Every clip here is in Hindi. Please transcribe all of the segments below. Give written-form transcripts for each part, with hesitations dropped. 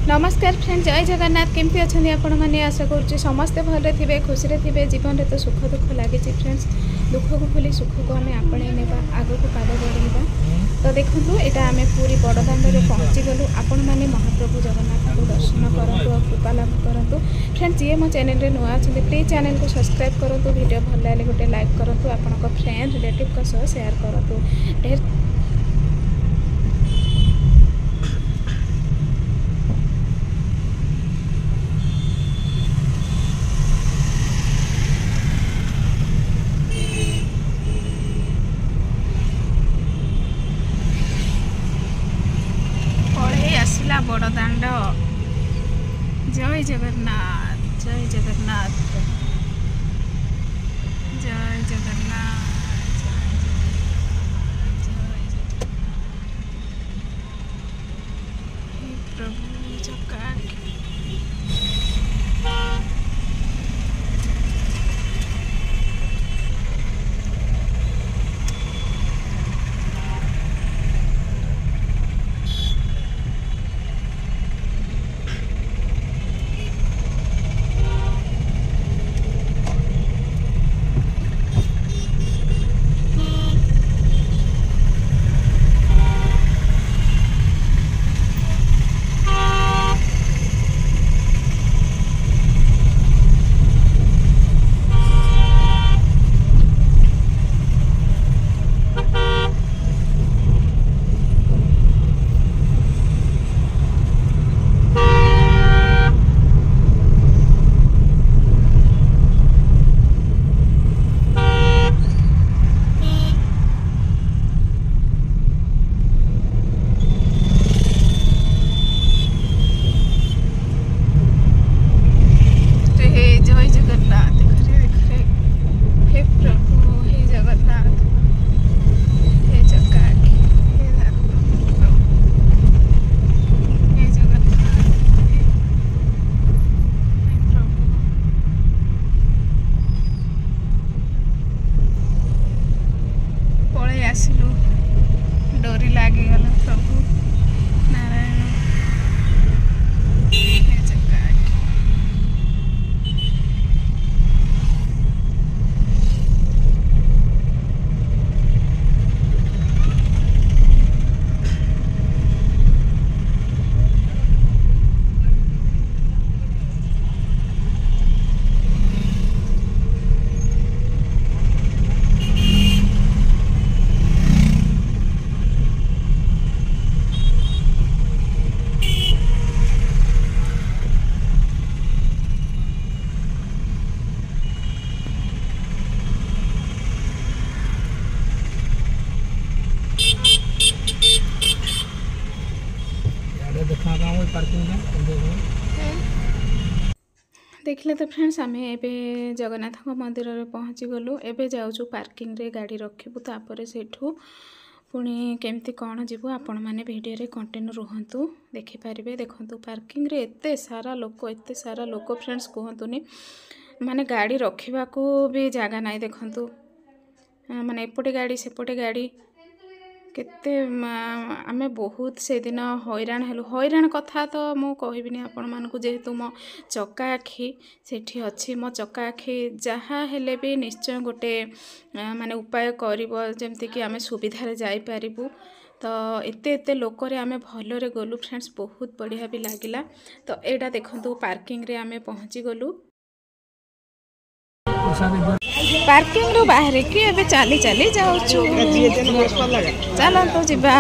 नमस्कार फ्रेंड, जय जगन्नाथ। केमती अच्छा आपण मैंने आशा करुच्ची समस्ते भले थे, खुशी थे। जीवन में तो सुख दुख लगी फ्रेंड्स। दुख को भूली सुख को आम आपणे नेबा, आग को पाद बढ़ेगा। तो देखो यहाँ आम पूरी बड़दाण्ड में पहुँची गलु। आपण मैंने महाप्रभु जगन्नाथ को दर्शन करूँ और कृपा लाभ करूँ। फ्रेंड्स जी मो चैनल रे नुआ अच्छे प्लीज चैनल को सब्सक्राइब करूँ। वीडियो भल लगे गोटे लाइक करूँ, आपण फ्रेंड रिलेटिव सह शेयर करूँ। आसला बड़दाण्ड। जय जगन्नाथ, जय जगन्नाथ, जय जगन्नाथ, हे प्रभु जगा। आसलु डोरी लगिगला प्रभु नारायण। देखिले तो फ्रेंड्स आम ए जगन्नाथ मंदिर में पहुँची गलु। एबे जाऊँ पार्किंग रे गाड़ी रखिबू, तापर सेठू पुणी केमती कौन जीवु आपण मैंने वीडियो रे कंटिन्यू रुहतु देखिपारे। देखु पार्किंग रे एते सारा लोक फ्रेंड्स कहतुनी, माने गाड़ी रखा भी जगह ना। देखु माने एपटे गाड़ी सेपटे गाड़ी केते आमे बहुत से दिन हैरान हेलु। हैरान कथा तो मु कहबिनी आपण मानकु, जेहेतु मो चक्का आखि सेठी अछि। मो चक्का आखि जहाँ हेले भी निश्चय गोटे माने उपाय करिवो जेमति कि आमे सुविधा रे जाई पारिबु। तो एते लोकरे आमे भलरे गलु फ्रेंड्स, बहुत बढ़िया भी लागिला। तो एटा देखंतु पार्किंग रे आमे पहुँची गलु। पार्किंग रो बाहर कि एबे चली चली जाऊँ। चलो तो जीवा।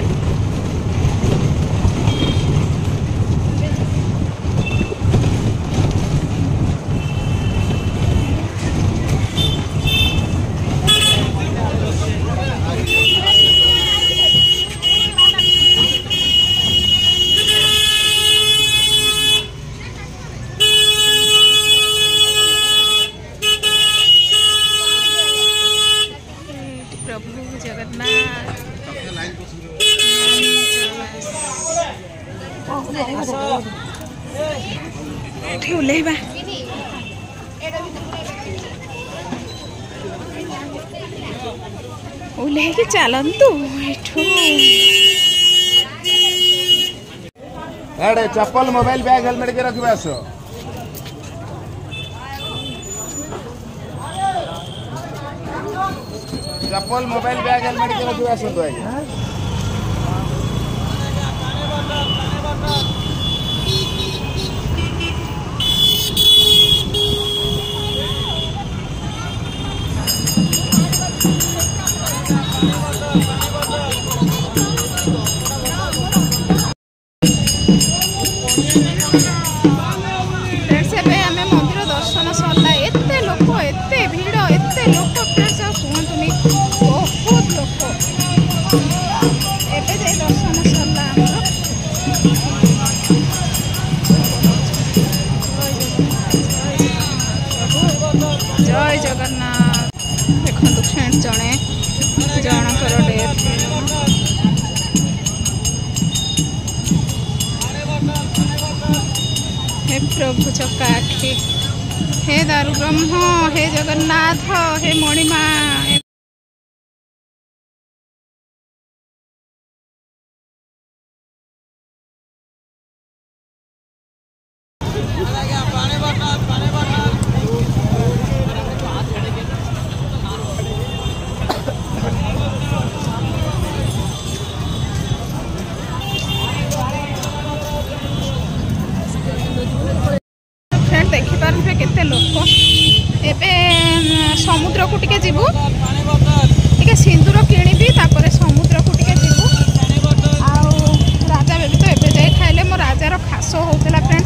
बैग प्रभु जगन्नाथ ओल्लैबा ओल्लैकी चलतु चप्पल मोबाइल बैग हेलमेट के रखिए आस चप्पल मोबाइल बैग हेलमेट के रखिए आस मंदिर दर्शन सरला एते लोक एते भिड़ एते लोक कहतुनि बहुत लोक एबे जाई दर्शन सरला जय जगन्नाथ देखो फ्रेंड जड़े जनकर डेथ हे प्रभु चकाखी हे दारु ब्रह्म हे जगन्नाथ हे मणिमा देखिपारे केते लोक एबे समुद्र को टिके जीवु टिके सिंदूर किणीबी तापर समुद्र को टिके जीवु आउ राजा बेबी तो एबे जाई खाइले मो राजार खास होउतला फ्रेंड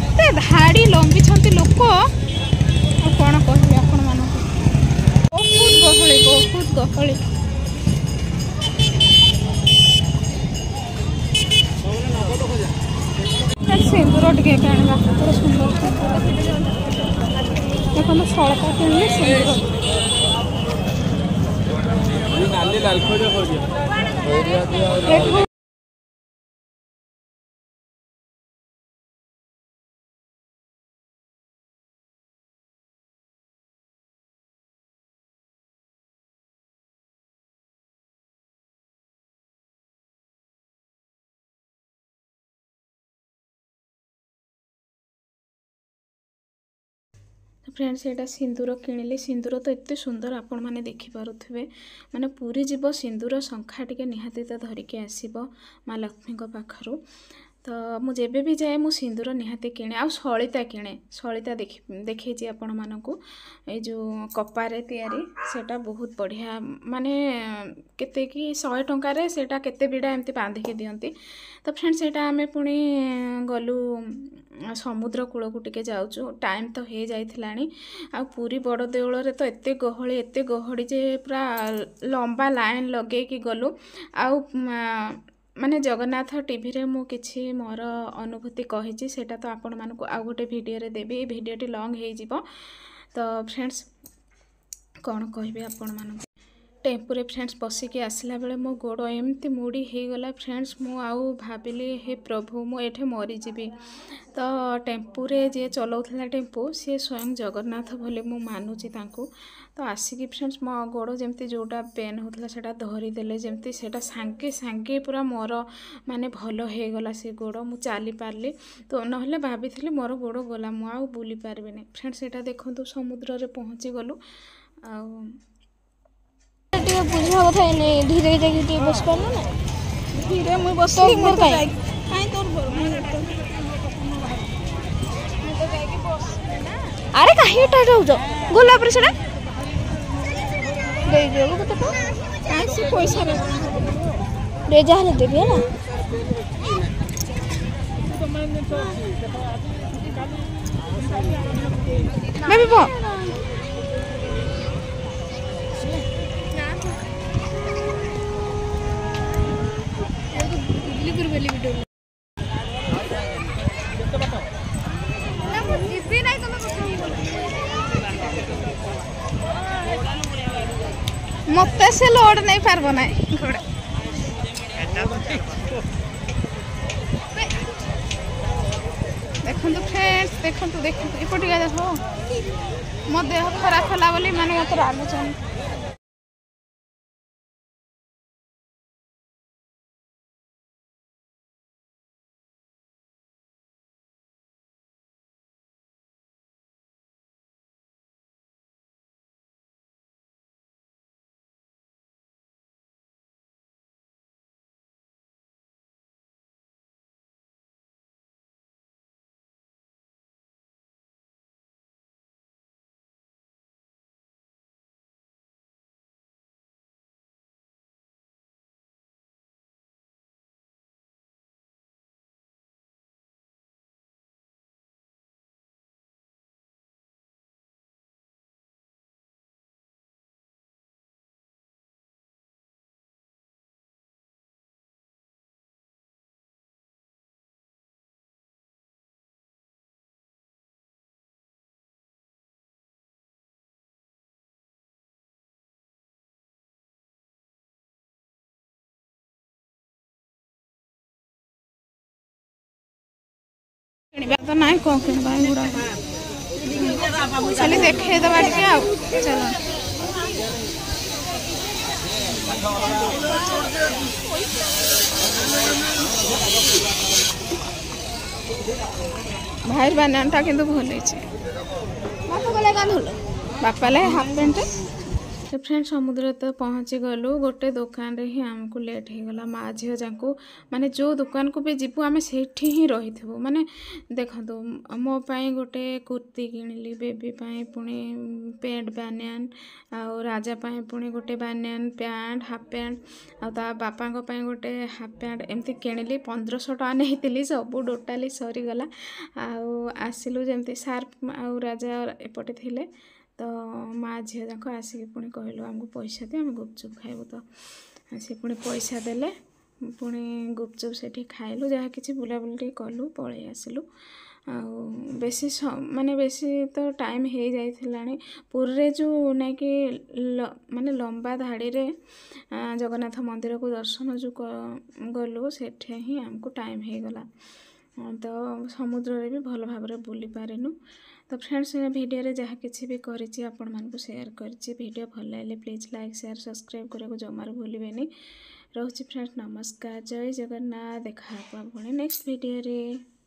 एते धाड़ी लंबी छंती लोक कौन कहबी आपण मानक बहुत गहली सिंदूर टिके आना पूरा सुंदर देखो सड़का किणले सिंदूर फ्रेंड्स एटा सिंदूर किणिले सिंदूर तो एत सुंदर आपण मैंने देखिपे माने पूरी जीव सिंदूर शंखा टिके निहाती तो धरिकी आसब माँ लक्ष्मी पाखर तो मुझे भी जाए मु सिंदूर निहाती किणे आ सलिता किणे सलिता देखी आपण मानक ये जो कपारे तैयारी सेटा बहुत बढ़िया माने केते कि 100 टंकार सेटा केते बिड़ा एमती बांधिकी दियंती तो फ्रेंड्स सेटा आमे पुणी गलु समुद्र कूल को टिके जाऊँ टाइम तो हो जाइलानी आ पूरी बड़ देउल रे तो एते गहड़ी जे पूरा लंबा लाइन लगे कि गलु आ माने जगन्नाथ टीवी रे मु किछि मोर अनुभूति कहिछि सेटा तो आपण मानकु आ गोटे वीडियो रे देबी वीडियोटी लॉन्ग हो जिवो तो फ्रेंड्स कौन कहबी आपण मानकु टेम्पुरे फ्रेंड्स बसिकी आसला बेले मो गोड़ एमती मुड़ी हो गला फ्रेंड्स मु आउ भाविली हे प्रभु मु एठे मरीजी तो टेम्पुरे जे चलाउथला टेम्पू सी स्वयं जगन्नाथ बोले मु मानुची तांकु तो आसिकी फ्रेंड्स मो गोड़ जमती जोटा पेन होतला सेटा धरी देले जमती सेटा सांगे सांगे पूरा मोर माने भलो हो गला से गोड़ मु चाली पारली तो नहले भाभी मोर गोड़ गला मु आउ बुली पारबेनी फ्रेंड्स सेटा देखंतु समुद्र रे पहुंची गलु आ बुझा कथा धीरे धीरे बस पार ना धीरे मुई बस अरे कहीं जाऊँ गोला पर से पैसा रेजा हेले देबी है ना बेबी बो मत से लोड नहीं पारब ना घोड़ा देखो फ्रेंड्स देखो देखो एपटिका देख मो देह खराब होला बोली माने मत रागुचन तो ना कौन किणवा गुड़ा खाली देखे दबा टे आ चलो भाई बानानटा किंतु भल बापा ले हाफ पैंट तो फ्रेंड समुद्र तो पहुँची गलु गोटे दुकान रे ही आमको लेट हो गला माँ झील जाकू माने जो दुकान को भी जीवु आम से ही रही थे माने देखो मो पाई गोटे कुर्ती किणिली बेबी पाई पुणी पैंट बानियान आउ राजा पाई पुणी गोटे बानियान पैंट हाफ पैंट आ बापा गोटे हाफ पैंट एमती किणिली 1500 टका नहीं सब टोटाली सरीगला आसिलु जमती सार्प आउ राजा एपटे थिले तो माँ झील जाक आसिक पुणी कहलु आमको पैसा दे आम गुपचुप खाइबु तो सी पुणी पैसा देले पुणी गुपचुप से खाइलु जहाँ कि बुलाबुली कलु पलि आसिलु बेसी माने बेसी तो टाइम हो जाइथिलानी पुरी जो नहीं कि माने लंबा धाड़ी रे जगन्नाथ मंदिर को दर्शन जो गलु सेठे ही आमको टाइम हो गला तो समुद्र रे भी भल भाव बुली पारिनु तो फ्रेंड्स वीडियो रे जहाँ किसी भी करिछि आपण मानकु शेयर करिछि वीडियो भल लागले प्लीज लाइक शेयर सब्सक्राइब करने को जमार भूलिबेनी रोची फ्रेंड्स नमस्कार जय जगन्नाथ देखा पुणी नेक्स्ट वीडियो रे।